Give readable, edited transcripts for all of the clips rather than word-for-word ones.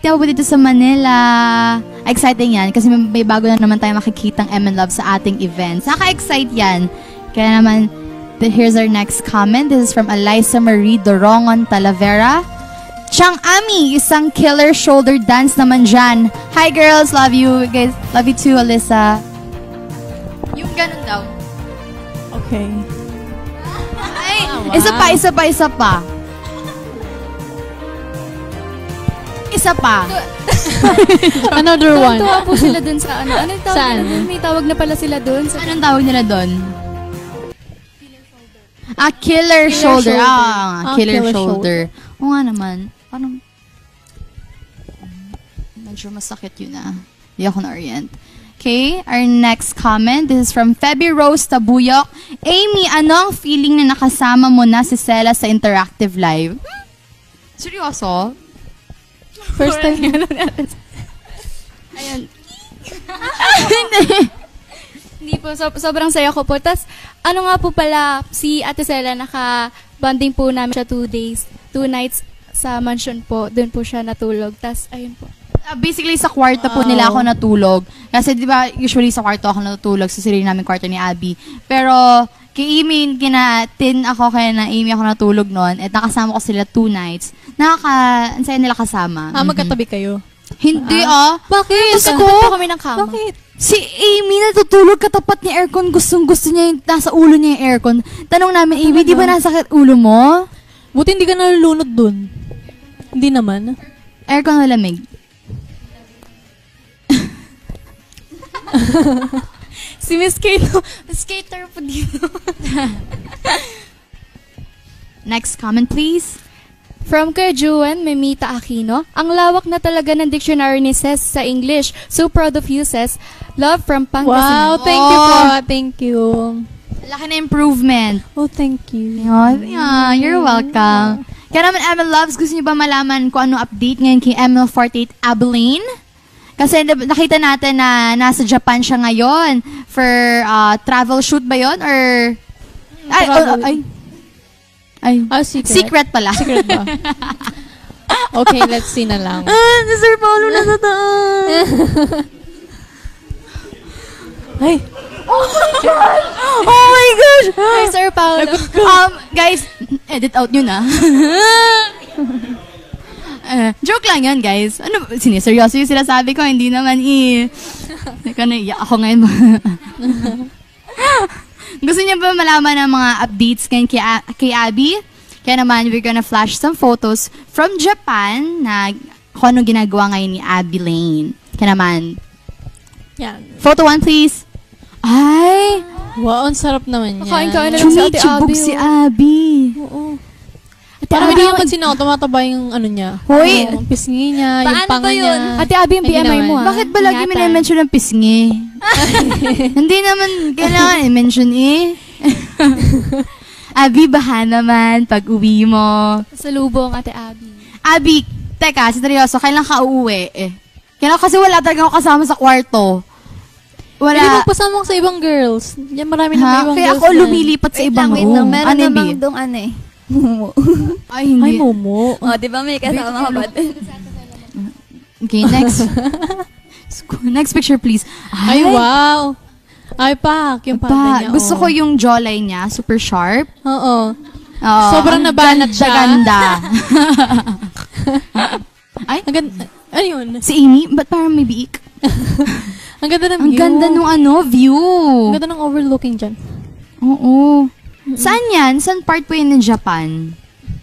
exciting po dito sa Manila. Exciting yan kasi may bago na naman tayo makikitang M&Love sa ating events. Naka-excite yan. Kaya naman, here's our next comment. This is from Eliza Marie Dorongon Talavera. Chang Ami, isang killer shoulder dance naman dyan. Hi girls, love you guys. Love you too, Alyssa. Yung ganun daw. Okay. Ay, isa pa. Isa pa. Another one. Tuwa po sila dun sa ano. Anong tawag Saan? nila dun? May tawag na pala sila dun. Anong tawag nila doon? Killer shoulder. Killer shoulder. Oo nga naman. Parang medyo masakit yun Hindi ako na-orient. Okay, our next comment. This is from Feby Rose Tabuyok. Amy, ano ang feeling na nakasama mo na si Sela sa Interactive Live? Seryoso? First time. Ayan. Hindi po, sobrang saya ko po. Tapos, ano nga po pala, si Ate Sela, naka-bonding po namin siya 2 days, 2 nights sa mansion po. Doon po siya natulog. Tapos, ayun po. Basically, sa kwarto po nila ako natulog. Kasi, di ba, usually sa kwarto ako natulog. Sa sarili namin kwarto ni Abby. Pero, kay Amy, kina-tin ako kaya na Amy ako natulog noon. At nakasama ko sila 2 nights. Ang saya nila kasama. Magkatabi kayo? Hindi Bakit? Gusto Magkatabi po kami ng kama. Bakit? Si Amy natutulog katapat ni aircon. Gusto niya yung nasa ulo niya yung aircon. Tanong namin, Amy, di ba nasakit ulo mo? Buti hindi ka nalulunod dun. Hindi naman. Aircon malamig. Si Miss Kato, skater po dito. Next comment, please. From Kuya Juan Memita Aquino, ang lawak na talaga ng dictionary ni Ses sa English. So proud of you, Ses. Love from Pangasinan. Wow, thank you po. Thank you. Laki na improvement. Oh, thank you. Yeah, you're welcome. Kaya naman, ML Loves, gusto niyo ba malaman kung ano update ngayon kay ML48 Abilene? Kasi nakita natin na nasa Japan siya ngayon for travel shoot ba yun? Or... Secret pala. Secret ba? Okay, let's see na lang. Si Sir Paulo nasa taas. Ay! Oh my gosh! Hi, Sir Paolo. Guys, edit out nyo na. Joke lang yan, guys. Ano, siniseryoso yung sinasabi ko, hindi naman naiyak ako ngayon. Gusto niyo ba malaman ng mga updates ngayon kay Abby? Kaya naman, we're gonna flash some photos from Japan na kung ano ginagawa ngayon ni Abby Lane. Kaya naman, Yan. photo 1 please. Ay! Wow, ang sarap naman yan. Kain-kain na lang si Ate Chumichubog Abby. si Abby. Oo. Parang hindi naman mataba yung ano niya. Hoy! Yung pisngi niya, yung panga niya. Ate Abby, yung BMI mo Bakit ba lagi minimension ng pisngi? Hindi naman kailangan i-mention Abby, baha naman pag uwi mo. Sa lubong, Ate Abby. Abby, teka, seryoso, kailan ka uuwi Kailan kasi wala talaga ako kasama sa kwarto. Hindi magpasama ko sa ibang girls. Yan marami na ibang kaya girls. Kaya ako lumilipat sa ibang room. Meron namang dong Momo. Ay, hindi. Ay, Momo. Di ba may kasama ka ba? Okay, next. Next picture, please. Ay, wow. Ay, yung panda niya. Gusto ko yung jawline niya. Super sharp. Oo. Sobrang nabanat siya. Ganda. Ay, ayun. Si Amy, ba't parang may biik? Ang ganda ng view. Ang ganda nung view. Ang ganda ng overlooking dyan. Oo. Saan yan? Saan part po yun ng Japan?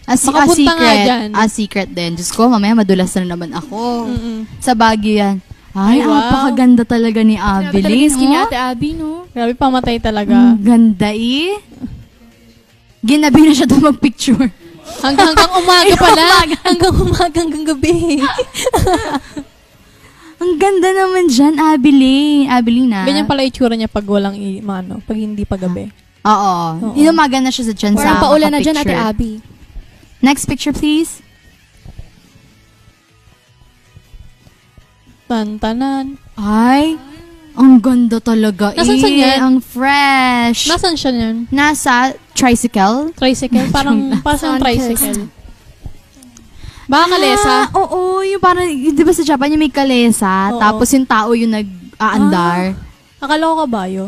Makapunta nga dyan. Secret din. Diyos ko, mamaya madulas na naman ako. Mm-mm. Sa Baguio yan. Ay, wow. Napakaganda talaga ni Abby. Grabe talaga yung skin ni Ate Abby, no? Grabe, pamatay talaga. Ganda Ginabi na siya doon mag-picture. Hanggang umaga pala. Hanggang umaga, hanggang gabi. Ang ganda naman dyan, Abilina. Ganyan pala itsura niya pag walang, pag hindi pa gabi. Oo. Inumaga na siya sa dyan Parang sa paulan na dyan, Ate Abby. Next picture, please. Tantanan. Ay, ang ganda talaga. Nasaan siya yan? Ang fresh. Nasaan siya yan? Nasa tricycle. Tricycle? Parang tricycle. Baka kalesa. Oo, yung parang, di ba sa Japan yung may kalesa, Oo. tapos yung tao yung nag-aandar. Akala ko kabayo.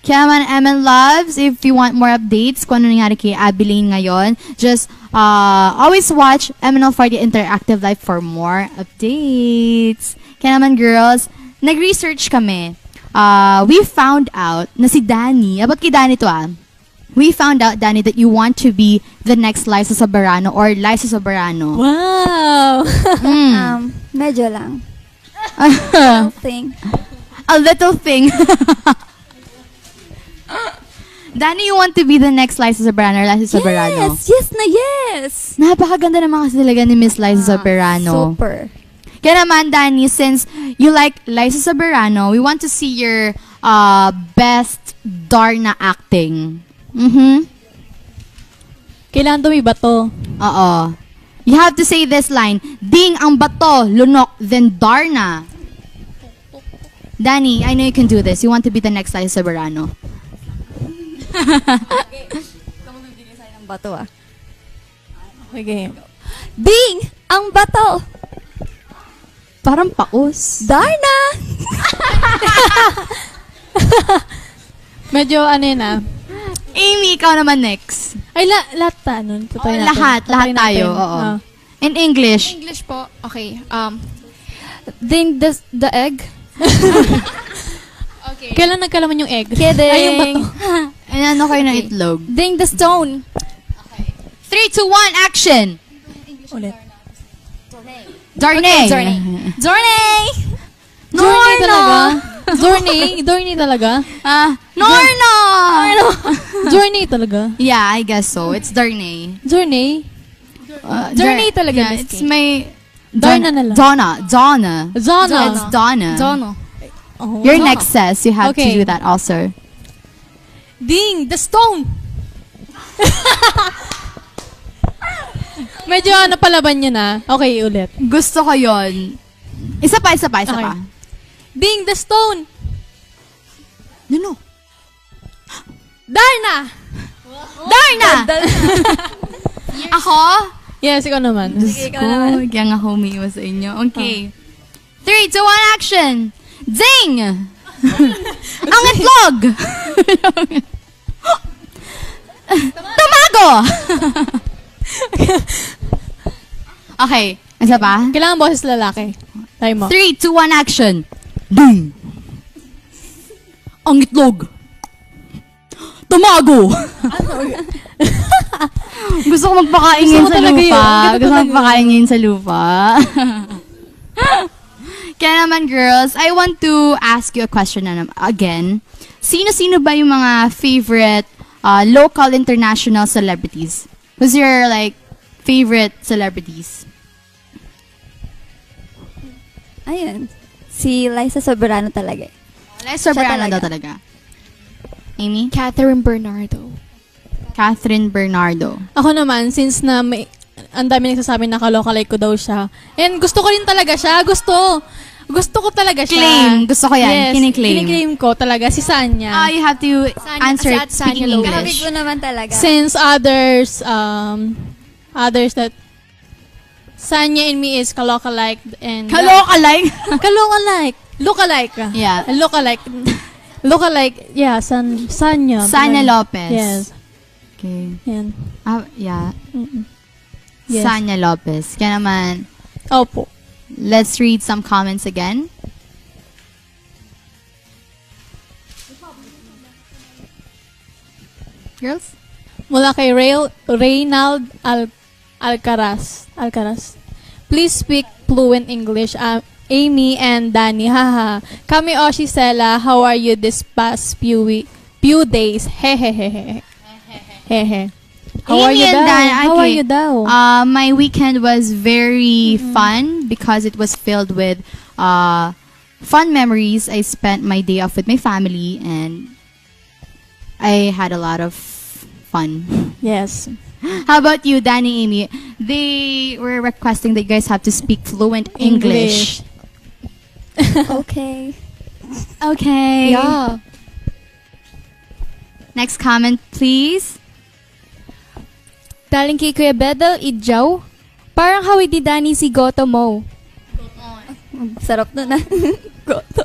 Kaya man, MN Loves, if you want more updates kung ano nangyari kay Abilene ngayon, just always watch MNL40 Interactive Live for more updates. Kaya naman, girls, nag-research kami. We found out na si Danny, about kay Danny to we found out, Danny, that you want to be the next Liza Soberano or Liza Soberano. Wow! Medyo lang. Thing. A little thing. Danny, you want to be the next Liza Soberano or Liza Soberano? Yes na yes! Napakaganda naman kasi talaga ni Miss Liza Soberano. Super. Kaya naman, Danny, since you like Liza Soberano, we want to see your best Darna acting. Kailangan tumiba to. Oo. You have to say this line, Ding ang bato, lunok, then Darna. Danny, I know you can do this. You want to be the next Liza Soberano. Ng bato Okay. Ding! Ang bato! Parang paus. Darna! Medyo ano yun Amy, ikaw naman next. Ay, lahat nun. Tutry natin. Lahat Tutry tayo. natin. Oo. In English. English po, okay. Ding the egg. Okay. Kailan nagkalaman yung egg? Kidding. Ay, yung bato. Ano kayo ng itlog? Ding the stone. 3, 2, 1, action! Ulit. Darnay! Zornay! Dorney talaga? Dorney talaga? Norno! Dorney talaga? Yeah, I guess so. It's Darnay. Dorney? Darnay talaga, Yeah, Miss it's Kate. my... Darna na lang. Donna. Zona. It's Donna. Zono. Oh. Your next says you have to Okay. do that also. Ding! The stone! Medyo napalaban nyo na. Okay, ulit. Gusto ko yon. Isa pa. Okay. Ding! The stone! No. Darna! Darna! Ako? Yes, ikaw naman. Ko, kaya nga homie mo sa inyo. Okay. 3, 2, 1, action! Zing! Ang itlog! Tomago! Okay. Isa pa? Kailangan boses lalaki. Try mo. 3, 2, 1, action! Ding! Ang itlog! Tomago! Gusto ko magpakain Gusto ngayon ko sa talaga yun. lupa. Ganda Gusto ko talaga magpakain ngayon sa lupa. Kaya naman, girls, I want to ask you a question again. Sino-sino ba yung mga favorite local, international celebrities? Who's your, favorite celebrities? Ayun. Si Liza Soberano talaga. Liza Soberano talaga. daw talaga. Amy? Catherine Bernardo. Catherine Bernardo. Ako naman, since na may, ang dami nagsasabi na kalokalike ko daw siya. And gusto ko rin talaga siya. Gusto ko talaga siya. Claim. Gusto ko yan. Yes, Kiniklaim. kiniklaim ko talaga. Si Sanya. You have to answer si it Ate Sanya speaking Lopez. Kahapit English. ko naman talaga. Since others that Sanya and me is kalokalike and Kalokalike? kalokalike. Lookalike. Yeah. Lookalike. Yeah, Sanya. Sanya Lopez. Yes. Okay. Yan. Yeah. Mm-mm. Yes. Sanya Lopez. Kaya naman, Opo. let's read some comments again. Girls? Mula kay Reynald Alcaraz. Please speak fluent English. Amy and Danny, haha. Kami Oshi Sela, how are you this past few days? Hehehehe. Hehe. How are Amy you and daw? Dan, How are okay. you daw? My weekend was very fun because it was filled with fun memories. I spent my day off with my family and I had a lot of fun. Yes. How about you, Danny, Amy? They were requesting that you guys have to speak fluent English. Okay. Okay. Yeah. Next comment, please. Galing kay Kuya Bedel Idjaw. Parang hawig ni Danny si Goto Mo. Sarap nun ah. Goto.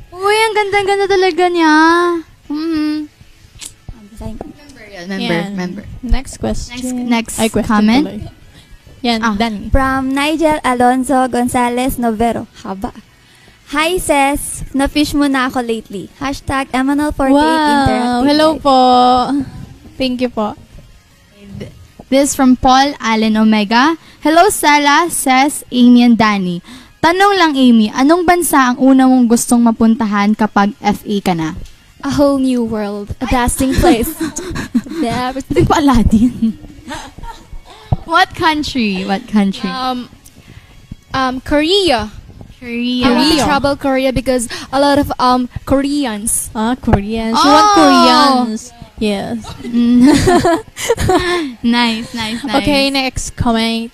Uy, ang ganda-ganda talaga niya. Basahin ko. Remember. Next question. Next Ay, question comment. tuloy. Yan, Danny. From Nigel Alonzo Gonzalez Novero. Haba. Hi, sis. Na-fish mo na ako lately. Hashtag Emanal48 Interactive. Hello Live. po. Thank you po. This from Paul Allen Omega. Hello, Sala, Ses, Amy, and Danny. Tanong lang, Amy, anong bansa ang una mong gustong mapuntahan kapag FA ka na? A whole new world. A dazzling place. Yeah. Hindi ko Aladdin. What country? Korea. Korea. I want to Korea. travel Korea because a lot of Koreans. Koreans. You Oh! want Koreans. Yes. Nice. Okay, next comment.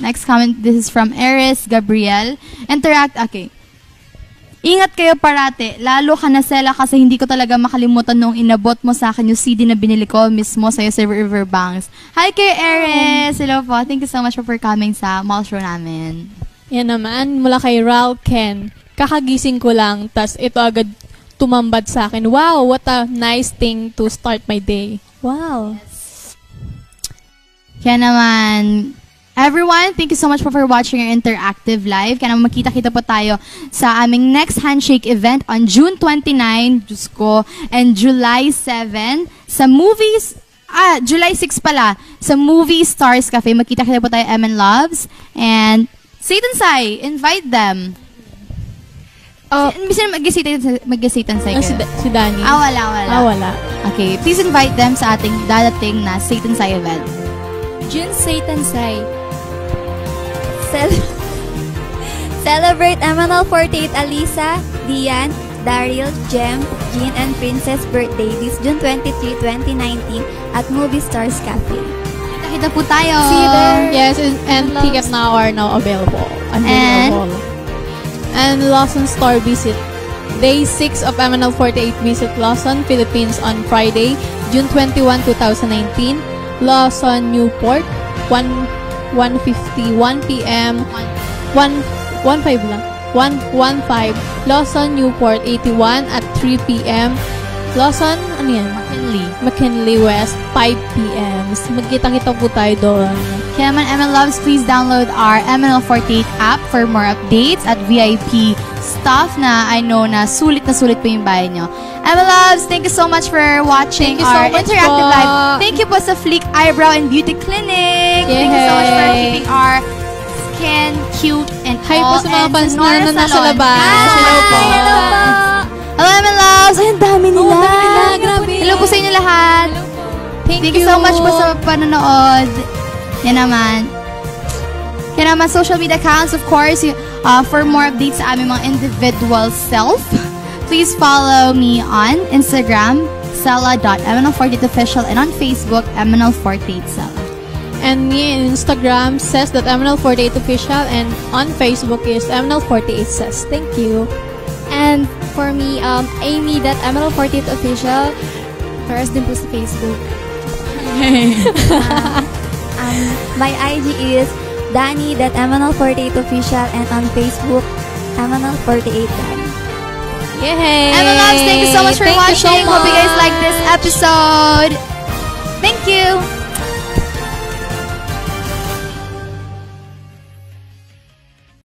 Next comment, this is from Eris Gabriel. Okay. Ingat kayo parate, lalo ka na Sela kasi hindi ko talaga makalimutan nung inabot mo sa akin yung CD na binili ko mismo sa'yo sa Riverbanks. Hi kay Eris! Hello po. Thank you so much for coming sa mall show namin. Yan naman, mula kay Ral Ken. Kakagising ko lang, tas ito agad tumambad sa akin. Wow, what a nice thing to start my day. Wow. Kaya naman, everyone, thank you so much for watching our interactive live. Kaya naman makita-kita po tayo sa aming next handshake event on June 29, Diyos ko, and July 7 sa movies. July 6 pala, sa Movie Stars Cafe. Magkita-kita po tayo, MN Loves. And Satan Sai, invite them. Mag-Satan Sai kayo. Si Danny. Wala. Okay, please invite them sa ating dadating na Satan Sai event. Jun Satan Sai. Celebrate Emanal48 Alisa, Dian, Daryl, Jem, Jean, and Princess birthday this June 23, 2019 at Movie Stars Cafe. Kita po tayo. See you there. Yes, and tickets now are now available. And Lawson Store visit. Day 6 of MNL48 visit Lawson, Philippines on Friday, June 21, 2019. Lawson, Newport, 1:51 p.m. 1:15 lang. 1:15. Lawson, Newport, 81 at 3 p.m. Lawson, ano yan? McKinley West, 5 p.m. Magkita-kita po tayo doon. Kaya naman, MN Loves, please download our MNL48 app for more updates at VIP stuff na I know na sulit po yung bahay nyo. MN Loves, thank you so much for watching Thank you so our much interactive po. live. Thank you po sa Fleek Eyebrow and Beauty Clinic. Thank you so much for keeping our skin cute and Hi po all. sa mga And fans Nora na nasa Salon. labas. Hi! Hello po. Hello, MN Loves! Ay, ang dami nila. Grabe. Hello po sa inyo lahat. Thank you so much po sa panonood. Yan naman. Kaya naman, social media accounts, of course, for more updates sa aming mga individual self, please follow me on Instagram, sela.mnl48official, and on Facebook, mnl48sela. And me on Instagram says that MNL48official, and on Facebook is MNL48says. Thank you. And for me, Amy.mnl48official. Paras din po sa Facebook. My IG is Danny.mnl48official and on Facebook, mnl48danny. Yay! MN Loves, thank you so much for watching. Hope you guys like this episode. Thank you.